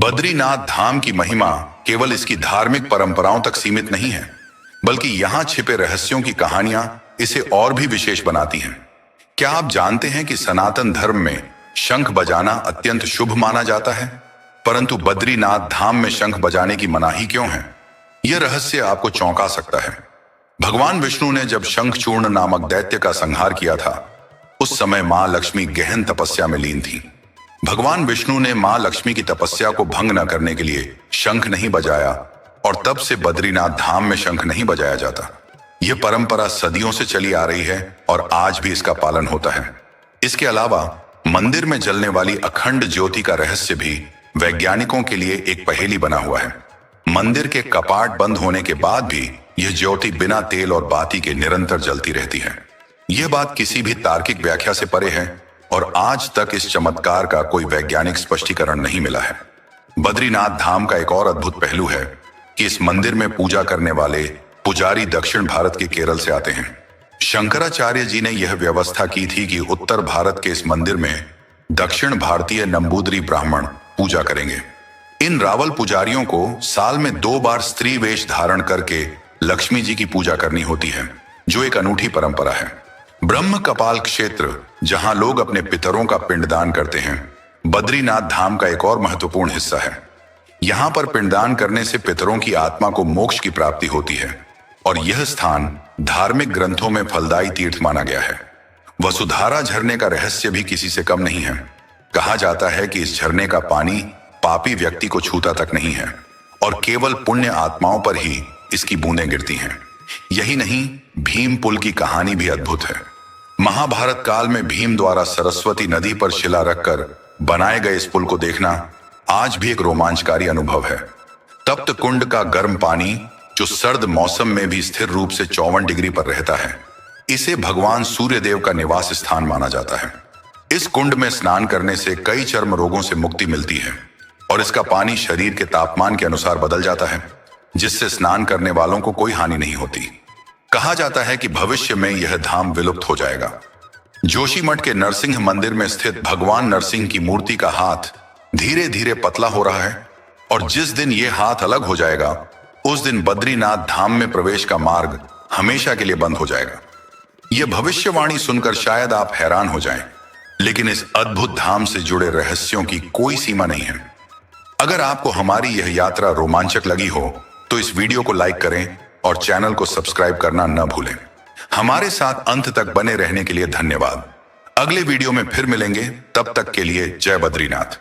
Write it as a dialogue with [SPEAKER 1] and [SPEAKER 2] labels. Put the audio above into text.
[SPEAKER 1] बद्रीनाथ धाम की महिमा केवल इसकी धार्मिक परंपराओं तक सीमित नहीं है, बल्कि यहाँ छिपे रहस्यों की कहानियां इसे और भी विशेष बनाती हैं। क्या आप जानते हैं कि सनातन धर्म में शंख बजाना अत्यंत शुभ माना जाता है, परंतु बद्रीनाथ धाम में शंख बजाने की मनाही क्यों है? यह रहस्य आपको चौंका सकता है। भगवान विष्णु ने जब शंखचूर्ण नामक दैत्य का संहार किया था, उस समय मां लक्ष्मी गहन तपस्या में लीन थी। भगवान विष्णु ने मां लक्ष्मी की तपस्या को भंग न करने के लिए शंख नहीं बजाया और तब से बद्रीनाथ धाम में शंख नहीं बजाया जाता। यह परंपरा सदियों से चली आ रही है और आज भी इसका पालन होता है। इसके अलावा मंदिर में जलने वाली अखंड ज्योति का रहस्य भी वैज्ञानिकों के लिए एक पहेली बना हुआ है। मंदिर के कपाट बंद होने के बाद भी यह ज्योति बिना तेल और बाती के निरंतर जलती रहती है। यह बात किसी भी तार्किक व्याख्या से परे है और आज तक इस चमत्कार का कोई वैज्ञानिक स्पष्टीकरण नहीं मिला है। बद्रीनाथ धाम का एक और अद्भुत पहलू है कि इस मंदिर में पूजा करने वाले पुजारी दक्षिण भारत के केरल से आते हैं। शंकराचार्य जी ने यह व्यवस्था की थी कि उत्तर भारत के इस मंदिर में दक्षिण भारतीय नंबूदरी ब्राह्मण पूजा करेंगे। इन रावल पुजारियों को साल में 2 बार स्त्री वेश धारण करके लक्ष्मी जी की पूजा करनी होती है, जो एक अनूठी परंपरा है। ब्रह्म कपाल क्षेत्र, जहां लोग अपने पितरों का पिंडदान करते हैं, बद्रीनाथ धाम का एक और महत्वपूर्ण हिस्सा है। यहां पर पिंडदान करने से पितरों की आत्मा को मोक्ष की प्राप्ति होती है और यह स्थान धार्मिक ग्रंथों में फलदायी तीर्थ माना गया है। वसुधारा झरने का रहस्य भी किसी से कम नहीं है। कहा जाता है कि इस झरने का पानी पापी व्यक्ति को छूता तक नहीं है और केवल पुण्य आत्माओं पर ही इसकी बूंदें गिरती हैं। यही नहीं, भीम पुल की कहानी भी अद्भुत है। महाभारत काल में भीम द्वारा सरस्वती नदी पर शिला रखकर बनाए गए इस पुल को देखना आज भी एक रोमांचकारी अनुभव है। तप्त कुंड का गर्म पानी, जो सर्द मौसम में भी स्थिर रूप से 54 डिग्री पर रहता है, इसे भगवान सूर्यदेव का निवास स्थान माना जाता है। इस कुंड में स्नान करने से कई चर्म रोगों से मुक्ति मिलती है और इसका पानी शरीर के तापमान के अनुसार बदल जाता है, जिससे स्नान करने वालों को कोई हानि नहीं होती। कहा जाता है कि भविष्य में यह धाम विलुप्त हो जाएगा। जोशीमठ के नरसिंह मंदिर में स्थित भगवान नरसिंह की मूर्ति का हाथ धीरे धीरे पतला हो रहा है और जिस दिन यह हाथ अलग हो जाएगा, उस दिन बद्रीनाथ धाम में प्रवेश का मार्ग हमेशा के लिए बंद हो जाएगा। यह भविष्यवाणी सुनकर शायद आप हैरान हो जाएं, लेकिन इस अद्भुत धाम से जुड़े रहस्यों की कोई सीमा नहीं है। अगर आपको हमारी यह यात्रा रोमांचक लगी हो तो इस वीडियो को लाइक करें और चैनल को सब्सक्राइब करना न भूलें। हमारे साथ अंत तक बने रहने के लिए धन्यवाद। अगले वीडियो में फिर मिलेंगे, तब तक के लिए जय बद्रीनाथ।